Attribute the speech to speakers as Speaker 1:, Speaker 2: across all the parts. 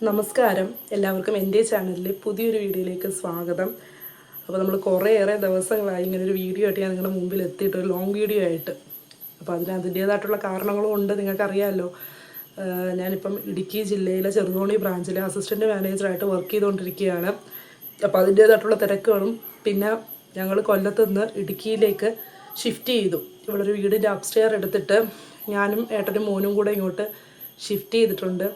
Speaker 1: നമസ്കാരം എല്ലാവർക്കും എൻ്റെ ചാനലിലെ പുതിയൊരു വീഡിയോയിലേക്ക് സ്വാഗതം. അപ്പോൾ നമ്മൾ കുറേയേറെ ദിവസങ്ങളായി ഇങ്ങനൊരു വീഡിയോ ആയിട്ട് ഞാൻ നിങ്ങളുടെ മുമ്പിൽ എത്തിയിട്ട് ഒരു ലോങ് വീഡിയോ ആയിട്ട്. അപ്പോൾ അതിൻ്റേതായിട്ടുള്ള കാരണങ്ങളും ഉണ്ട്, നിങ്ങൾക്കറിയാമല്ലോ. ഞാനിപ്പം ഇടുക്കി ജില്ലയിലെ ചെറുതോണി ബ്രാഞ്ചിലെ അസിസ്റ്റൻറ്റ് മാനേജറായിട്ട് വർക്ക് ചെയ്തുകൊണ്ടിരിക്കുകയാണ്. അപ്പോൾ അതിൻ്റേതായിട്ടുള്ള തിരക്കുകളും പിന്നെ ഞങ്ങൾ കൊല്ലത്ത് നിന്ന് ഇടുക്കിയിലേക്ക് ഷിഫ്റ്റ് ചെയ്തു. ഇവിടെ ഒരു വീടിൻ്റെ അപ്സ്റ്റെയർ എടുത്തിട്ട് ഞാനും ഏട്ടനും മോനും കൂടെ ഇങ്ങോട്ട് ഷിഫ്റ്റ് ചെയ്തിട്ടുണ്ട്.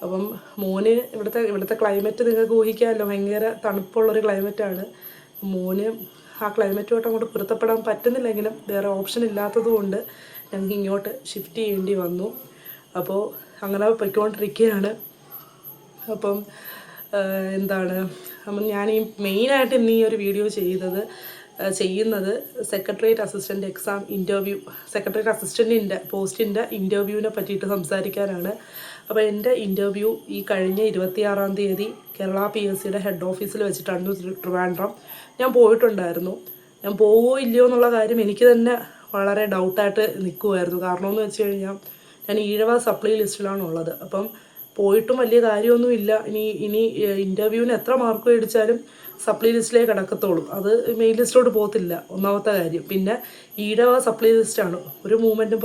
Speaker 1: അപ്പം മോന് ഇവിടുത്തെ ക്ലൈമറ്റ് നിങ്ങൾക്ക് ഊഹിക്കാമല്ലോ, ഭയങ്കര തണുപ്പുള്ളൊരു ക്ലൈമറ്റാണ്. മോന് ആ ക്ലൈമറ്റുമായിട്ട് അങ്ങോട്ട് പൊരുത്തപ്പെടാൻ പറ്റുന്നില്ലെങ്കിലും വേറെ ഓപ്ഷൻ ഇല്ലാത്തതുകൊണ്ട് ഞങ്ങൾക്ക് ഇങ്ങോട്ട് ഷിഫ്റ്റ് ചെയ്യേണ്ടി വന്നു. അപ്പോൾ അങ്ങനെ പൊയ്ക്കൊണ്ടിരിക്കുകയാണ്. അപ്പം അപ്പം ഞാൻ മെയിനായിട്ട് ഇന്ന് ഈ ഒരു വീഡിയോ ചെയ്യുന്നത് secretariat assistant exam interview, secretariat അസിസ്റ്റൻറ്റിൻ്റെ പോസ്റ്റിൻ്റെ ഇൻ്റർവ്യൂവിനെ പറ്റിയിട്ട് സംസാരിക്കാനാണ്. അപ്പോൾ എൻ്റെ ഇൻ്റർവ്യൂ ഈ കഴിഞ്ഞ 26-ാം തീയതി കേരള PSCയുടെ ഹെഡ് ഓഫീസിൽ വെച്ചിട്ടാണ് ട്രിവാൻഡ്രം. ഞാൻ പോയിട്ടുണ്ടായിരുന്നു. ഞാൻ പോവോ ഇല്ലയോ എന്നുള്ള കാര്യം എനിക്ക് തന്നെ വളരെ ഡൗട്ടായിട്ട് നിൽക്കുമായിരുന്നു. കാരണമെന്ന് വെച്ച് കഴിഞ്ഞാൽ ഞാൻ ഈഴവ സപ്ലൈ ലിസ്റ്റിലാണുള്ളത്. അപ്പം പോയിട്ടും വലിയ കാര്യമൊന്നുമില്ല. ഇനി ഇൻ്റർവ്യൂവിന് എത്ര മാർക്ക് മേടിച്ചാലും സപ്ലൈ ലിസ്റ്റിലേക്ക് കിടക്കത്തുള്ളൂ, അത് മെയിൻ ലിസ്റ്റോട്ട് പോകത്തില്ല, ഒന്നാമത്തെ കാര്യം. പിന്നെ ഈഴവ സപ്ലൈ ലിസ്റ്റാണ്, ഒരു മൂവ്മെൻറ്റും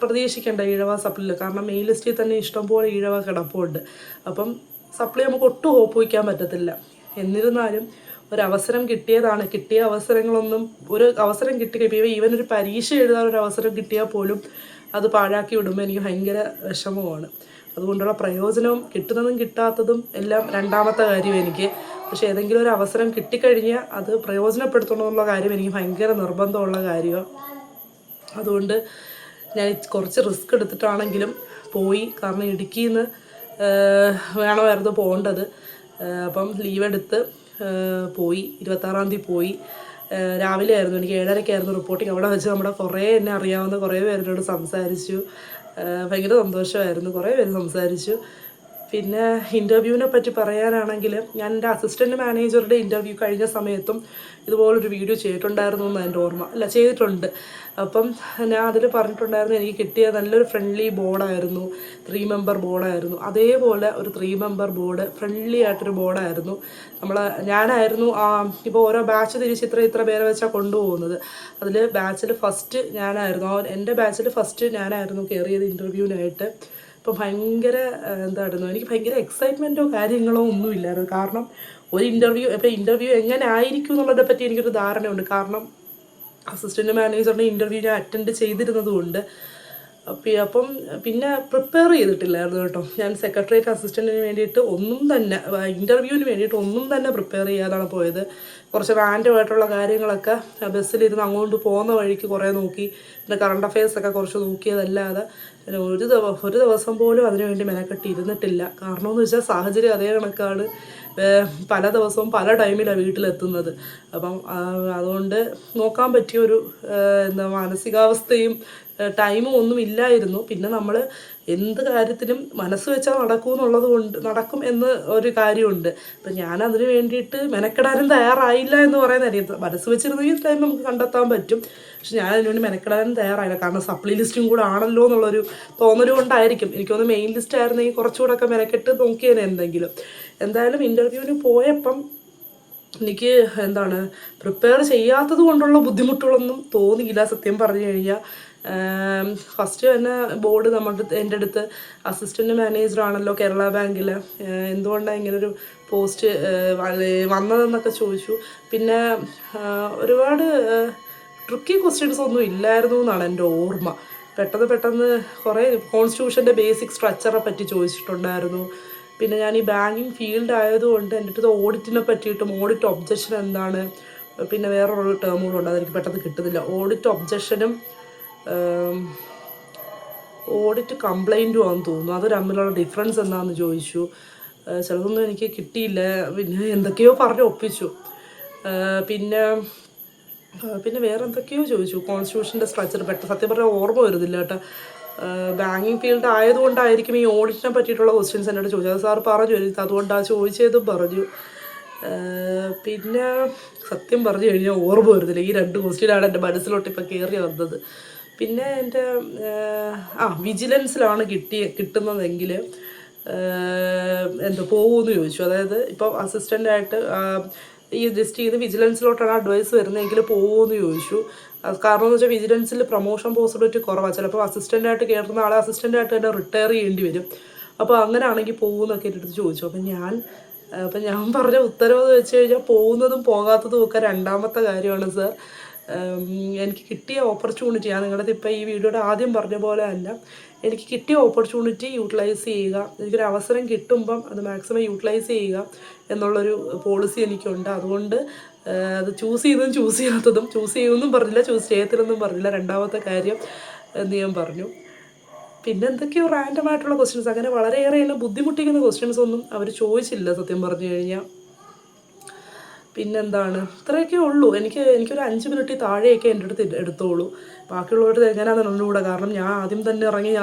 Speaker 1: പ്രതീക്ഷിക്കേണ്ട ഈഴവ സപ്ലൈയിൽ, കാരണം മെയിൻ ലിസ്റ്റിൽ തന്നെ ഇഷ്ടംപോലെ ഈഴവ കിടപ്പുണ്ട്. അപ്പം സപ്ലൈ നമുക്ക് ഒട്ടും ഹോപ്പ് വയ്ക്കാൻ പറ്റത്തില്ല. എന്നിരുന്നാലും ഒരവസരം കിട്ടിയതാണ്. കിട്ടിയ അവസരങ്ങളൊന്നും ഒരു അവസരം കിട്ടിക്കഴിയുമ്പോൾ ഈവൻ ഒരു പരീക്ഷ എഴുതാൻ ഒരു അവസരം കിട്ടിയാൽ പോലും അത് പാഴാക്കി വിടുമ്പോൾ എനിക്ക് ഭയങ്കര വിഷമമാണ്. അതുകൊണ്ടുള്ള പ്രയോജനവും കിട്ടുന്നതും കിട്ടാത്തതും എല്ലാം രണ്ടാമത്തെ കാര്യം എനിക്ക്. പക്ഷേ ഏതെങ്കിലും ഒരു അവസരം കിട്ടിക്കഴിഞ്ഞാൽ അത് പ്രയോജനപ്പെടുത്തണമെന്നുള്ള കാര്യം എനിക്ക് ഭയങ്കര നിർബന്ധമുള്ള കാര്യമാണ്. അതുകൊണ്ട് ഞാൻ കുറച്ച് റിസ്ക് എടുത്തിട്ടാണെങ്കിലും പോയി. കാരണം ഇടുക്കിയിൽ നിന്ന് വേണമായിരുന്നു പോകേണ്ടത്. അപ്പം ലീവ് എടുത്ത് പോയി. 26-ാം തീയതി പോയി. രാവിലെ ആയിരുന്നു, എനിക്ക് 7:30-ക്കായിരുന്നു റിപ്പോർട്ടിങ്. അവിടെ വെച്ച് നമ്മുടെ എന്നെ അറിയാവുന്ന കുറേ പേരോട് സംസാരിച്ചു. ഭയങ്കര സന്തോഷമായിരുന്നു, കുറേ പേര് സംസാരിച്ചു. പിന്നെ ഇൻ്റർവ്യൂവിനെ പറ്റി പറയാനാണെങ്കിൽ ഞാൻ എൻ്റെ അസിസ്റ്റൻറ്റ് മാനേജറുടെ ഇൻ്റർവ്യൂ കഴിഞ്ഞ സമയത്തും ഇതുപോലൊരു വീഡിയോ ചെയ്തിട്ടുണ്ടായിരുന്നു എന്ന് എൻ്റെ ഓർമ്മ. ചെയ്തിട്ടുണ്ട്. അപ്പം ഞാൻ അതിൽ പറഞ്ഞിട്ടുണ്ടായിരുന്നു എനിക്ക് കിട്ടിയ നല്ലൊരു ഫ്രണ്ട്ലി ബോർഡായിരുന്നു, 3 മെമ്പർ ബോർഡായിരുന്നു. അതേപോലെ ഒരു 3 മെമ്പർ ബോർഡ്, ഫ്രണ്ട്ലി ആയിട്ടൊരു ബോർഡായിരുന്നു. ഞാനായിരുന്നു ഇപ്പോൾ ഓരോ ബാച്ച് തിരിച്ച് ഇത്ര പേരെ വെച്ചാൽ കൊണ്ടുപോകുന്നത്. അതിൽ ബാച്ചിൽ ഫസ്റ്റ് ഞാനായിരുന്നു. എൻ്റെ ബാച്ചിൽ ഫസ്റ്റ് ഞാനായിരുന്നു കയറിയത് ഇൻ്റർവ്യൂവിനായിട്ട്. അപ്പോൾ ഭയങ്കര എനിക്ക് ഭയങ്കര എക്സൈറ്റ്മെൻറ്റോ കാര്യങ്ങളോ ഒന്നുമില്ലായിരുന്നു. കാരണം ഒരു ഇൻ്റർവ്യൂ എങ്ങനെ ആയിരിക്കും എന്നുള്ളതിനെ പറ്റി എനിക്കൊരു ധാരണയുണ്ട്. കാരണം അസിസ്റ്റൻറ്റ് മാനേജറിൻ്റെ ഇൻ്റർവ്യൂ ഞാൻ അറ്റൻഡ് ചെയ്തിരുന്നതുകൊണ്ട്. അപ്പം പിന്നെ പ്രിപ്പയർ ചെയ്തിട്ടില്ലായിരുന്നു കേട്ടോ. ഞാൻ സെക്രട്ടേറിയറ്റ് അസിസ്റ്റൻറ്റിന് വേണ്ടിയിട്ട് ഇൻ്റർവ്യൂവിന് വേണ്ടിയിട്ട് ഒന്നും തന്നെ പ്രിപ്പയർ ചെയ്യാതാണ് പോയത്. കുറച്ച് റാൻഡമായിട്ടുള്ള കാര്യങ്ങളൊക്കെ ബസ്സിലിരുന്ന് അങ്ങോട്ട് പോകുന്ന വഴിക്ക് കുറേ നോക്കി. പിന്നെ കറണ്ട് അഫെയർസൊക്കെ കുറച്ച് നോക്കിയതല്ലാതെ ഒരു ദിവസം പോലും അതിനുവേണ്ടി മെനക്കെട്ടി ഇരുന്നിട്ടില്ല. കാരണമെന്ന് വെച്ചാൽ സാഹചര്യം അതേ കണക്കാണ്. പല ദിവസവും പല ടൈമിലാണ് വീട്ടിലെത്തുന്നത്. അപ്പം അതുകൊണ്ട് നോക്കാൻ പറ്റിയൊരു മാനസികാവസ്ഥയും ടൈമും ഒന്നും ഇല്ലായിരുന്നു. പിന്നെ നമ്മൾ എന്ത് കാര്യത്തിനും മനസ്സ് വെച്ചാൽ നടക്കും എന്ന് ഒരു കാര്യമുണ്ട്. അപ്പം ഞാനതിന് വേണ്ടിയിട്ട് മെനക്കെടാനും തയ്യാറായില്ല എന്ന് പറയുന്നതായിരിക്കും. മനസ്സ് വെച്ചിരുന്നെങ്കിൽ ടൈം നമുക്ക് കണ്ടെത്താൻ പറ്റും. പക്ഷെ ഞാൻ അതിനുവേണ്ടി മെനക്കെടാനും തയ്യാറായില്ല. കാരണം സപ്ലൈ ലിസ്റ്റും കൂടെ ആണല്ലോ എന്നുള്ളൊരു തോന്നൽ കൊണ്ടായിരിക്കും. എനിക്കൊന്ന് മെയിൻ ലിസ്റ്റ് ആയിരുന്നെങ്കിൽ കുറച്ചുകൂടെ ഒക്കെ മെനക്കെട്ട് നോക്കിയേനെ എന്തെങ്കിലും. എന്തായാലും ഇൻ്റർവ്യൂവിന് പോയപ്പം എനിക്ക് പ്രിപ്പയർ ചെയ്യാത്തത് കൊണ്ടുള്ള ബുദ്ധിമുട്ടുകളൊന്നും തോന്നിയില്ല സത്യം പറഞ്ഞു കഴിഞ്ഞാൽ. ഫസ്റ്റ് തന്നെ ബോർഡ് എൻ്റെ അടുത്ത് അസിസ്റ്റൻറ്റ് മാനേജറാണല്ലോ കേരള ബാങ്കിൽ, എന്തുകൊണ്ടാണ് ഇങ്ങനൊരു പോസ്റ്റ് വന്നതെന്നൊക്കെ ചോദിച്ചു. പിന്നെ ഒരുപാട് ട്രിക്കി ക്വസ്റ്റ്യൻസ് ഒന്നും ഇല്ലായിരുന്നു എന്നാണ് എൻ്റെ ഓർമ്മ. പെട്ടെന്ന് കുറേ കോൺസ്റ്റിറ്റ്യൂഷൻ്റെ ബേസിക് സ്ട്രക്ചറെ പറ്റി ചോദിച്ചിട്ടുണ്ടായിരുന്നു. പിന്നെ ഞാൻ ഈ ബാങ്കിങ് ഫീൽഡ് ആയതുകൊണ്ട് എൻ്റെ അടുത്ത് ഓഡിറ്റിനെ പറ്റിയിട്ടും ഓഡിറ്റ് ഒബ്ജക്ഷൻ എന്താണ്, പിന്നെ വേറൊരു ടേം കൂടെ ഉണ്ട്, അതെനിക്ക് പെട്ടെന്ന് കിട്ടുന്നില്ല. ഓഡിറ്റ് ഒബ്ജക്ഷനും ഓഡിറ്റ് കംപ്ലൈൻറ്റും ആണെന്ന് തോന്നുന്നു. അത് തമ്മിലുള്ള ഡിഫറൻസ് എന്താണെന്ന് ചോദിച്ചു. ചിലതൊന്നും എനിക്ക് കിട്ടിയില്ല. പിന്നെ എന്തൊക്കെയോ പറഞ്ഞ് ഒപ്പിച്ചു. പിന്നെ വേറെ എന്തൊക്കെയോ ചോദിച്ചു. കോൺസ്റ്റിറ്റ്യൂഷൻ്റെ സ്ട്രക്ചർ സത്യം പറഞ്ഞാൽ ഓർമ്മ വരുന്നില്ല കേട്ടോ. ബാങ്കിങ് ഫീൽഡ് ആയതുകൊണ്ടായിരിക്കും ഈ ഓഡിറ്റിനെ പറ്റിയിട്ടുള്ള ക്വസ്റ്റ്യൻസ് എന്നോട് ചോദിച്ചത്. അത് സാർ പറഞ്ഞു അതുകൊണ്ടാണ് ചോദിച്ചതും പറഞ്ഞു. പിന്നെ സത്യം പറഞ്ഞു കഴിഞ്ഞാൽ ഓർമ്മ വരുന്നില്ല. ഈ 2 ക്വസ്റ്റ്യനാണ് എൻ്റെ മനസ്സിലോട്ട് ഇപ്പം കയറി വന്നത്. പിന്നെ എൻ്റെ വിജിലൻസിലാണ് കിട്ടുന്നതെങ്കിൽ എന്തോ പോകുമെന്ന് ചോദിച്ചു. അതായത് ഇപ്പോൾ അസിസ്റ്റൻ്റായിട്ട് ഈ ജസ്റ്റ് ചെയ്ത് വിജിലൻസിലോട്ടാണ് അഡ്വൈസ് വരുന്നതെങ്കിൽ പോകുമെന്ന് ചോദിച്ചു. കാരണം എന്ന് വെച്ചാൽ വിജിലൻസിൽ പ്രൊമോഷൻ പോസിബിലിറ്റി കുറവാണ്. ചിലപ്പോൾ അസിസ്റ്റൻ്റായിട്ട് കയറുന്ന ആളെ അസിസ്റ്റൻ്റായിട്ട് തന്നെ റിട്ടയർ ചെയ്യേണ്ടി വരും. അപ്പോൾ അങ്ങനെയാണെങ്കിൽ പോകുമെന്നൊക്കെ എൻ്റെ അടുത്ത് ചോദിച്ചു. അപ്പം ഞാൻ പറഞ്ഞ ഉത്തരവെന്ന് വെച്ച് കഴിഞ്ഞാൽ പോകുന്നതും പോകാത്തതും ഒക്കെ രണ്ടാമത്തെ കാര്യമാണ് സാർ. എനിക്ക് കിട്ടിയ ഓപ്പർച്യൂണിറ്റി, ഞാൻ നിങ്ങളുടെ ഇപ്പോൾ ഈ വീഡിയോയുടെ ആദ്യം പറഞ്ഞ പോലെ അല്ല, എനിക്ക് കിട്ടിയ ഓപ്പർച്യൂണിറ്റി യൂട്ടിലൈസ് ചെയ്യുക, എനിക്കൊരു അവസരം കിട്ടുമ്പം അത് മാക്സിമം യൂട്ടിലൈസ് ചെയ്യുക എന്നുള്ളൊരു പോളിസി എനിക്കുണ്ട്. അതുകൊണ്ട് അത് ചൂസ് ചെയ്യാത്തതും ചൂസ് ചെയ്യുമെന്നും പറഞ്ഞില്ല, ചൂസ് ചെയ്യത്തില്ലെന്നും പറഞ്ഞില്ല. രണ്ടാമത്തെ കാര്യം എന്ന് ഞാൻ പറഞ്ഞു. പിന്നെ എന്തൊക്കെയോ റാൻഡമായിട്ടുള്ള ക്വസ്റ്റ്യൻസ്, അങ്ങനെ വളരെയേറെ എന്നെ ബുദ്ധിമുട്ടിക്കുന്ന ക്വസ്റ്റ്യൻസ് ഒന്നും അവർ ചോദിച്ചില്ല സത്യം പറഞ്ഞു കഴിഞ്ഞാൽ. പിന്നെന്താണ്, ഇത്രയൊക്കെ ഉള്ളൂ. എനിക്കൊരു 5 മിനിറ്റ് താഴെയൊക്കെ എൻ്റെ അടുത്ത് എടുത്തോളൂ. ബാക്കിയുള്ളവരുടെ എങ്ങനെയാണെന്ന് അറിഞ്ഞുകൂടാ. കാരണം ഞാൻ ആദ്യം തന്നെ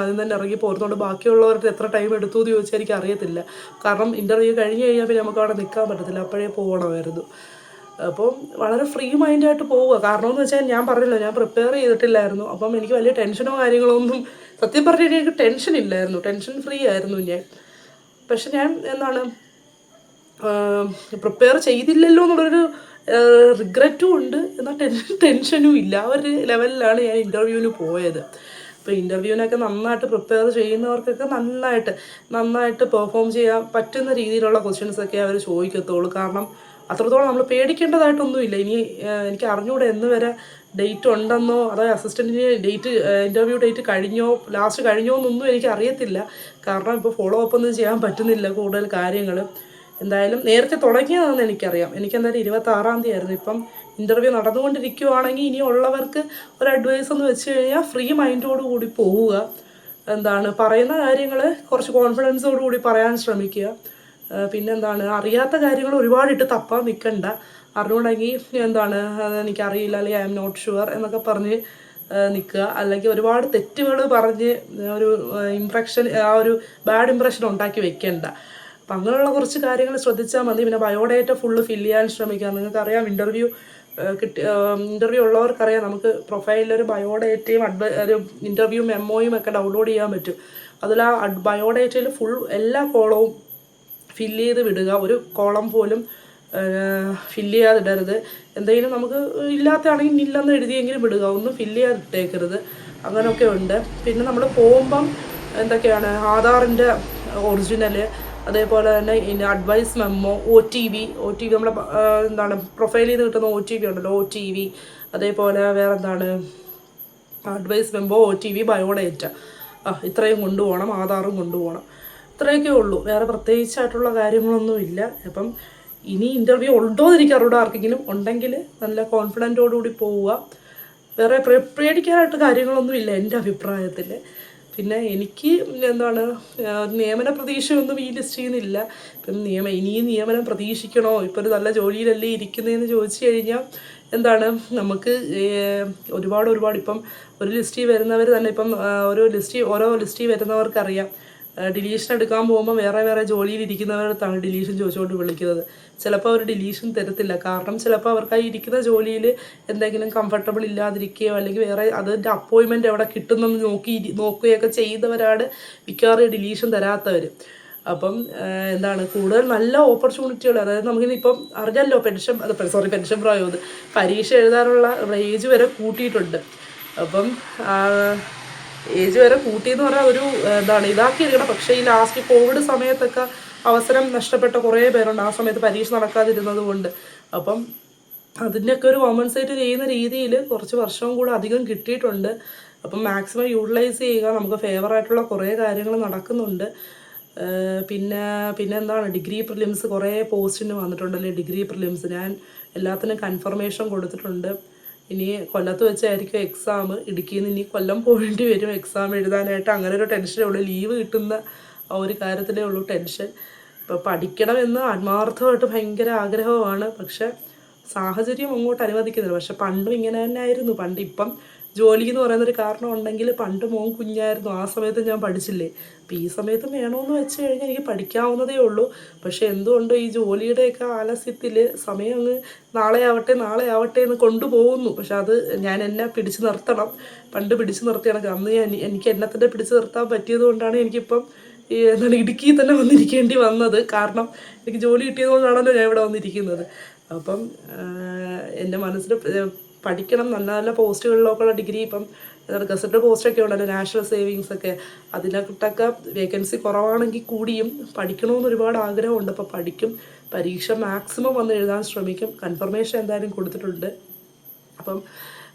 Speaker 1: ഇറങ്ങി പോരുന്നതുകൊണ്ട് ബാക്കിയുള്ളവരുടെ എത്ര ടൈം എടുത്തു എന്ന് ചോദിച്ചാൽ എനിക്ക് അറിയത്തില്ല. കാരണം ഇൻ്റർവ്യൂ കഴിഞ്ഞ് കഴിഞ്ഞാൽ പിന്നെ നമുക്ക് അവിടെ നിൽക്കാൻ പറ്റത്തില്ല, അപ്പോഴേ പോകണമായിരുന്നു. അപ്പം വളരെ ഫ്രീ മൈൻഡായിട്ട് പോവുക. കാരണം എന്ന് വെച്ചാൽ ഞാൻ പറഞ്ഞല്ലോ, ഞാൻ പ്രിപ്പയർ ചെയ്തിട്ടില്ലായിരുന്നു. അപ്പം എനിക്ക് വലിയ ടെൻഷനോ കാര്യങ്ങളോ ഒന്നും സത്യം പറഞ്ഞു കഴിഞ്ഞാൽ എനിക്ക് ടെൻഷൻ ഇല്ലായിരുന്നു, ടെൻഷൻ ഫ്രീ ആയിരുന്നു ഞാൻ. പക്ഷെ ഞാൻ പ്രിപ്പയർ ചെയ്തില്ലല്ലോ എന്നുള്ളൊരു റിഗ്രറ്റും ഉണ്ട്, എന്നാൽ ടെൻഷനും ഇല്ല. ആ ഒരു ലെവലിലാണ് ഞാൻ ഇൻ്റർവ്യൂവിന് പോയത്. അപ്പോൾ ഇൻ്റർവ്യൂവിനൊക്കെ നന്നായിട്ട് പ്രിപ്പയർ ചെയ്യുന്നവർക്കൊക്കെ നന്നായിട്ട് പെർഫോം ചെയ്യാൻ പറ്റുന്ന രീതിയിലുള്ള ക്വസ്റ്റ്യൻസൊക്കെ അവർ ചോദിക്കത്തുള്ളൂ. കാരണം അത്രത്തോളം നമ്മൾ പേടിക്കേണ്ടതായിട്ടൊന്നുമില്ല. എനിക്ക് അറിഞ്ഞുകൂടെ എന്ന് വരെ ഡേറ്റ് ഉണ്ടെന്നോ അതോ അസിസ്റ്റൻറ്റിന് ഇൻ്റർവ്യൂ ഡേറ്റ് ലാസ്റ്റ് കഴിഞ്ഞോ എന്നൊന്നും എനിക്ക് അറിയത്തില്ല. കാരണം ഇപ്പോൾ ഫോളോ അപ്പ് ഒന്നും ചെയ്യാൻ പറ്റുന്നില്ല കൂടുതൽ കാര്യങ്ങൾ. എന്തായാലും നേരത്തെ തുടങ്ങിയതാണെന്ന് എനിക്കറിയാം. എനിക്കെന്തായാലും 26-ാം തീയതി ആയിരുന്നു. ഇപ്പം ഇൻ്റർവ്യൂ നടന്നുകൊണ്ടിരിക്കുകയാണെങ്കിൽ ഇനിയുള്ളവർക്ക് ഒരു അഡ്വൈസ് എന്ന് വെച്ച് കഴിഞ്ഞാൽ ഫ്രീ മൈൻഡോട് കൂടി പോവുക. പറയുന്ന കാര്യങ്ങൾ കുറച്ച് കോൺഫിഡൻസോട് കൂടി പറയാൻ ശ്രമിക്കുക. അറിയാത്ത കാര്യങ്ങൾ ഒരുപാടിട്ട് തപ്പാൻ നിൽക്കണ്ട. അറിഞ്ഞുകൊണ്ടെങ്കിൽ എനിക്കറിയില്ല, അല്ലെങ്കിൽ ഐ എം നോട്ട് ഷുവർ എന്നൊക്കെ പറഞ്ഞ് നിൽക്കുക. അല്ലെങ്കിൽ ഒരുപാട് തെറ്റുകൾ പറഞ്ഞ് ഒരു ബാഡ് ഇംപ്രഷൻ ഉണ്ടാക്കി വെക്കണ്ട. അപ്പം അങ്ങനെയുള്ള കുറച്ച് കാര്യങ്ങൾ ശ്രദ്ധിച്ചാൽ മതി. പിന്നെ ബയോഡേറ്റ ഫുള്ള് ഫില്ല് ചെയ്യാൻ ശ്രമിക്കുക. നിങ്ങൾക്കറിയാം, ഇൻ്റർവ്യൂ ഉള്ളവർക്കറിയാം, നമുക്ക് പ്രൊഫൈലിലൊരു ബയോഡേറ്റയും ഒരു ഇൻ്റർവ്യൂ മെമ്മോയും ഒക്കെ ഡൗൺലോഡ് ചെയ്യാൻ പറ്റും. അതിൽ ആ ബയോഡേറ്റയിൽ ഫുൾ എല്ലാ കോളവും ഫില്ല് ചെയ്ത് വിടുക. ഒരു കോളം പോലും ഫില്ല് ചെയ്യാതിടരുത്. എന്തെങ്കിലും നമുക്ക് ഇല്ലാത്തതാണെങ്കിൽ ഇല്ലെന്ന് എഴുതിയെങ്കിലും വിടുക, ഒന്നും ഫില്ല് ചെയ്യാതിട്ടേക്കരുത്. അങ്ങനെയൊക്കെ ഉണ്ട്. പിന്നെ നമ്മൾ പോകുമ്പം എന്തൊക്കെയാണ്, ആധാറിൻ്റെ ഒറിജിനൽ, അതേപോലെ തന്നെ അഡ്വൈസ് മെമ്മോ, OTV നമ്മുടെ പ്രൊഫൈലിൽ നിന്ന് കിട്ടുന്ന OTV ഉണ്ടല്ലോ, OTV, അതേപോലെ അഡ്വൈസ് മെമ്മോ, OTV, ബയോഡേറ്റ, ഇത്രയും കൊണ്ടുപോകണം. ആധാറും കൊണ്ടുപോകണം. ഇത്രയൊക്കെ ഉള്ളൂ. വേറെ പ്രത്യേകിച്ചായിട്ടുള്ള കാര്യങ്ങളൊന്നും ഇല്ല. അപ്പം ഇനി ഇൻ്റർവ്യൂ ഉണ്ടോ എന്ന് എനിക്കറിയില്ല. ആർക്കെങ്കിലും ഉണ്ടെങ്കിൽ നല്ല കോൺഫിഡൻറ്റോടുകൂടി പോവുക. വേറെ പേടിക്കാനായിട്ട് കാര്യങ്ങളൊന്നും ഇല്ല എൻ്റെ അഭിപ്രായത്തിൽ. പിന്നെ എനിക്ക് നിയമന പ്രതീക്ഷയൊന്നും ഈ ലിസ്റ്റ് ചെയ്യുന്നില്ല. ഇപ്പം ഇനിയും നിയമനം പ്രതീക്ഷിക്കണോ? ഇപ്പോൾ ഒരു നല്ല ജോലിയിലല്ലേ ഇരിക്കുന്നതെന്ന് ചോദിച്ചു കഴിഞ്ഞാൽ നമുക്ക് ഒരുപാട് ഇപ്പം ഒരു ലിസ്റ്റിൽ വരുന്നവർ തന്നെ ഇപ്പം ഓരോ ലിസ്റ്റിൽ വരുന്നവർക്കറിയാം, ഡിലീഷൻ എടുക്കാൻ പോകുമ്പോൾ വേറെ ജോലിയിൽ ഇരിക്കുന്നവരടുത്താണ് ഡിലീഷൻ ചോദിച്ചുകൊണ്ട് വിളിക്കുന്നത്. ചിലപ്പോൾ അവർ ഡിലീഷൻ തരത്തില്ല. കാരണം ചിലപ്പോൾ അവർക്ക് ആ ഇരിക്കുന്ന ജോലിയിൽ എന്തെങ്കിലും കംഫർട്ടബിൾ ഇല്ലാതിരിക്കുകയോ അല്ലെങ്കിൽ വേറെ അതിൻ്റെ അപ്പോയിൻമെൻറ്റ് എവിടെ കിട്ടുന്നെന്ന് നോക്കുകയൊക്കെ ചെയ്യുന്നവരാണ് മിക്കവാറും ഡിലീഷൻ തരാത്തവർ. അപ്പം കൂടുതൽ നല്ല ഓപ്പർച്യൂണിറ്റികൾ, അതായത് നമുക്കിനിപ്പം അറിഞ്ഞല്ലോ പെൻഷൻ പ്രായം പരീക്ഷ എഴുതാനുള്ള ഏജ് വരെ കൂട്ടിയിട്ടുണ്ട്. അപ്പം ഏജ് വരെ കൂട്ടിയെന്ന് പറഞ്ഞാൽ ഒരു ഇതാക്കിയിരിക്കണം. പക്ഷേ ഈ ലാസ്റ്റ് കോവിഡ് സമയത്തൊക്കെ അവസരം നഷ്ടപ്പെട്ട കുറേ പേരുണ്ട്, ആ സമയത്ത് പരീക്ഷ നടക്കാതിരുന്നത് കൊണ്ട്. അപ്പം അതിൻ്റെയൊക്കെ ഒരു കോമ്പൻസേറ്റ് ചെയ്യുന്ന രീതിയിൽ കുറച്ച് വർഷവും കൂടെ അധികം കിട്ടിയിട്ടുണ്ട്. അപ്പം മാക്സിമം യൂട്ടിലൈസ് ചെയ്യുക. നമുക്ക് ഫേവറായിട്ടുള്ള കുറേ കാര്യങ്ങൾ നടക്കുന്നുണ്ട്. പിന്നെ ഡിഗ്രി പ്രിലിംസ് കുറേ പോസ്റ്റിന് വന്നിട്ടുണ്ടല്ലേ. ഡിഗ്രി പ്രിലിംസ് ഞാൻ എല്ലാത്തിനും കൺഫർമേഷൻ കൊടുത്തിട്ടുണ്ട്. ഇനി കൊല്ലത്ത് വെച്ചായിരിക്കും എക്സാം. ഇടുക്കിയിൽ നിന്ന് ഇനി കൊല്ലം പോകേണ്ടി വരും എക്സാം എഴുതാനായിട്ട്. അങ്ങനെ ഒരു ടെൻഷനേ ഉള്ളൂ. ലീവ് കിട്ടുന്ന ആ ഒരു കാര്യത്തിലേ ഉള്ളൂ ടെൻഷൻ. ഇപ്പോൾ പഠിക്കണമെന്ന് ആത്മാർത്ഥമായിട്ട് ഭയങ്കര ആഗ്രഹമാണ്. പക്ഷെ സാഹചര്യം അങ്ങോട്ട് അനുവദിക്കുന്നില്ല. പക്ഷെ പണ്ടും ഇങ്ങനെ തന്നെ ആയിരുന്നു. ഇപ്പം ജോലി എന്ന് പറയുന്നൊരു കാരണം ഉണ്ടെങ്കിൽ പണ്ട് മോൻ കുഞ്ഞായിരുന്നു, ആ സമയത്ത് ഞാൻ പഠിച്ചില്ലേ. അപ്പോൾ ഈ സമയത്ത് വേണമെന്ന് വെച്ച് കഴിഞ്ഞാൽ എനിക്ക് പഠിക്കാവുന്നതേ ഉള്ളൂ. പക്ഷേ എന്തുകൊണ്ടോ ഈ ജോലിയുടെയൊക്കെ ആലസ്യത്തിൽ സമയം അങ്ങ് നാളെ ആവട്ടെ എന്ന് കൊണ്ടുപോകുന്നു. പക്ഷെ അത് ഞാൻ എന്നെ പിടിച്ചു നിർത്തണം. പണ്ട് പിടിച്ചു നിർത്തിയാണ്. അന്ന് എനിക്ക് എന്നെ തന്നെ പിടിച്ചു നിർത്താൻ പറ്റിയത് കൊണ്ടാണ് എനിക്കിപ്പം ഈ എന്താണ് ഇടുക്കിയിൽ തന്നെ വന്നിരിക്കേണ്ടി വന്നത്. കാരണം എനിക്ക് ജോലി കിട്ടിയതുകൊണ്ടാണല്ലോ ഞാൻ ഇവിടെ വന്നിരിക്കുന്നത്. അപ്പം എൻ്റെ മനസ്സിൽ പഠിക്കണം, നല്ല നല്ല പോസ്റ്റുകളിലൊക്കെയുള്ള ഡിഗ്രി, ഇപ്പം ഗസറ്റഡ് പോസ്റ്റൊക്കെ ഉണ്ടല്ലോ, നാഷണൽ സേവിങ്സ് ഒക്കെ, അതിനൊക്കെ വേക്കൻസി കുറവാണെങ്കിൽ കൂടിയും പഠിക്കണമെന്ന് ഒരുപാട് ആഗ്രഹമുണ്ട്. അപ്പോൾ പഠിക്കും, പരീക്ഷ മാക്സിമം വന്ന് എഴുതാൻ ശ്രമിക്കും. കൺഫർമേഷൻ എന്തായാലും കൊടുത്തിട്ടുണ്ട്. അപ്പം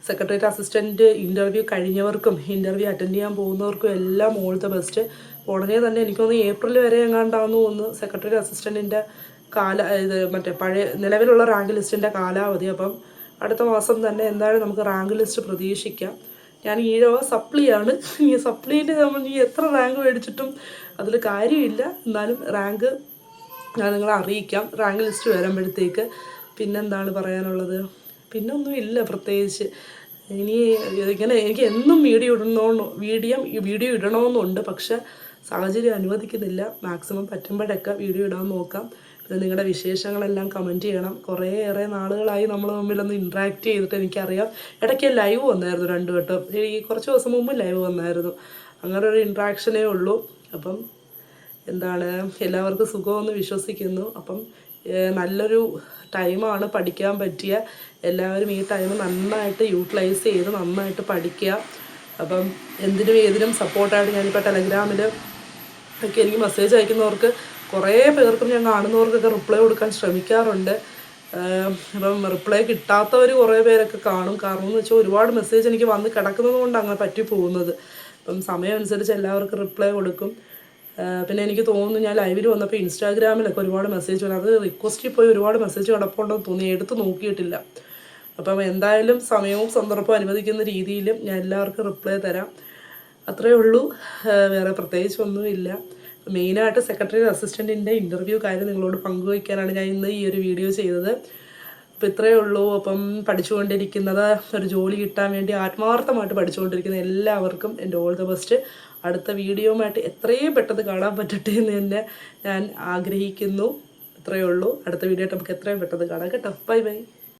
Speaker 1: സെക്രട്ടേറിയറ്റ് അസിസ്റ്റൻറ്റ് ഇൻ്റർവ്യൂ കഴിഞ്ഞവർക്കും ഇൻ്റർവ്യൂ അറ്റൻഡ് ചെയ്യാൻ പോകുന്നവർക്കും എല്ലാം ഓൾ ദ ബെസ്റ്റ്. ഉടനെ തന്നെ എനിക്കൊന്ന് ഏപ്രിൽ വരെ എങ്ങാണ്ടാവുന്നു ഒന്ന് സെക്രട്ടേറിയറ്റ് അസിസ്റ്റൻറ്റിൻ്റെ ഇത് മറ്റേ പഴയ നിലവിലുള്ള റാങ്ക് ലിസ്റ്റിൻ്റെ കാലാവധി. അപ്പം അടുത്ത മാസം തന്നെ എന്തായാലും നമുക്ക് റാങ്ക് ലിസ്റ്റ് പ്രതീക്ഷിക്കാം. ഞാൻ ഈഴവ സപ്ലിയാണ്. ഈ സപ്ലിയിൽ നമ്മൾ ഈ എത്ര റാങ്ക് മേടിച്ചിട്ടും അതിൽ കാര്യമില്ല. എന്നാലും റാങ്ക് ഞാൻ നിങ്ങളെ അറിയിക്കാം റാങ്ക് ലിസ്റ്റ് വരുമ്പോഴത്തേക്ക്. പിന്നെന്താണ് പറയാനുള്ളത്? പിന്നെ ഒന്നും ഇല്ല പ്രത്യേകിച്ച്. ഇനി ഇങ്ങനെ എനിക്ക് എന്നും വീഡിയോ ഇടണമെന്നുണ്ട്, പക്ഷെ സാഹചര്യം അനുവദിക്കുന്നില്ല. മാക്സിമം പറ്റുമ്പോഴൊക്കെ വീഡിയോ ഇടാൻ നോക്കാം. പിന്നെ നിങ്ങളുടെ വിശേഷങ്ങളെല്ലാം കമൻറ്റ് ചെയ്യണം. കുറേയേറെ നാളുകളായി നമ്മൾ തമ്മിലൊന്ന് ഇൻട്രാക്ട് ചെയ്തിട്ട്. എനിക്കറിയാം ഇടയ്ക്ക് ലൈവ് വന്നായിരുന്നു 2 വട്ടം, ഈ കുറച്ച് ദിവസം മുമ്പ് ലൈവ് വന്നായിരുന്നു. അങ്ങനെ ഒരു ഇൻട്രാക്ഷനേ ഉള്ളൂ. അപ്പം എന്താണ്, എല്ലാവർക്കും സുഖമെന്ന് വിശ്വസിക്കുന്നു. അപ്പം നല്ലൊരു ടൈമാണ് പഠിക്കാൻ പറ്റിയ. എല്ലാവരും ഈ ടൈം നന്നായിട്ട് യൂട്ടിലൈസ് ചെയ്ത് നന്നായിട്ട് പഠിക്കുക. അപ്പം എന്തിനും ഏതിനും സപ്പോർട്ടായിട്ട് ഞാനിപ്പോൾ ടെലഗ്രാമിൽ ഒക്കെ എനിക്ക് മെസ്സേജ് അയക്കുന്നവർക്ക് കുറേ പേർക്കും ഞാൻ കാണുന്നവർക്കൊക്കെ റിപ്ലൈ കൊടുക്കാൻ ശ്രമിക്കാറുണ്ട്. അപ്പം റിപ്ലൈ കിട്ടാത്തവർ കുറേ പേരൊക്കെ കാണും. കാരണം എന്ന് വെച്ചാൽ ഒരുപാട് മെസ്സേജ് എനിക്ക് വന്ന് കിടക്കുന്നത് കൊണ്ട് അങ്ങനെ പറ്റി പോകുന്നത്. അപ്പം സമയം അനുസരിച്ച് എല്ലാവർക്കും റിപ്ലൈ കൊടുക്കും. പിന്നെ എനിക്ക് തോന്നുന്നു ഞാൻ ലൈവിൽ വന്നപ്പോൾ ഇൻസ്റ്റാഗ്രാമിലൊക്കെ ഒരുപാട് മെസ്സേജ് വന്നു. അത് റിക്വസ്റ്റിൽ പോയി ഒരുപാട് മെസ്സേജ് കിടപ്പുണ്ടെന്ന് തോന്നി, എടുത്ത് നോക്കിയിട്ടില്ല. അപ്പം എന്തായാലും സമയവും സന്ദർഭവും അനുവദിക്കുന്ന രീതിയിൽ ഞാൻ എല്ലാവർക്കും റിപ്ലൈ തരാം. അത്രയേ ഉള്ളൂ, വേറെ പ്രത്യേകിച്ചൊന്നുമില്ല. മെയിനായിട്ട് സെക്രട്ടേറിയറ്റ് അസിസ്റ്റൻറ്റിൻ്റെ ഇൻ്റർവ്യൂ കാര്യം നിങ്ങളോട് പങ്കുവയ്ക്കാനാണ് ഞാൻ ഇന്ന് ഈ ഒരു വീഡിയോ ചെയ്തത്. അപ്പോൾ ഇത്രയേ ഉള്ളൂ. അപ്പം പഠിച്ചുകൊണ്ടിരിക്കുന്നത്, ഒരു ജോലി കിട്ടാൻ വേണ്ടി ആത്മാർത്ഥമായിട്ട് പഠിച്ചുകൊണ്ടിരിക്കുന്ന എല്ലാവർക്കും എൻ്റെ ഓൾ ദ ബെസ്റ്റ്. അടുത്ത വീഡിയോയുമായിട്ട് എത്രയും പെട്ടെന്ന് കാണാൻ പറ്റട്ടെ എന്ന് തന്നെ ഞാൻ ആഗ്രഹിക്കുന്നു. ഇത്രയേ ഉള്ളൂ. അടുത്ത വീഡിയോ ആയിട്ട് നമുക്ക് എത്രയും പെട്ടെന്ന് കാണാം കേട്ടോ. Bye bye.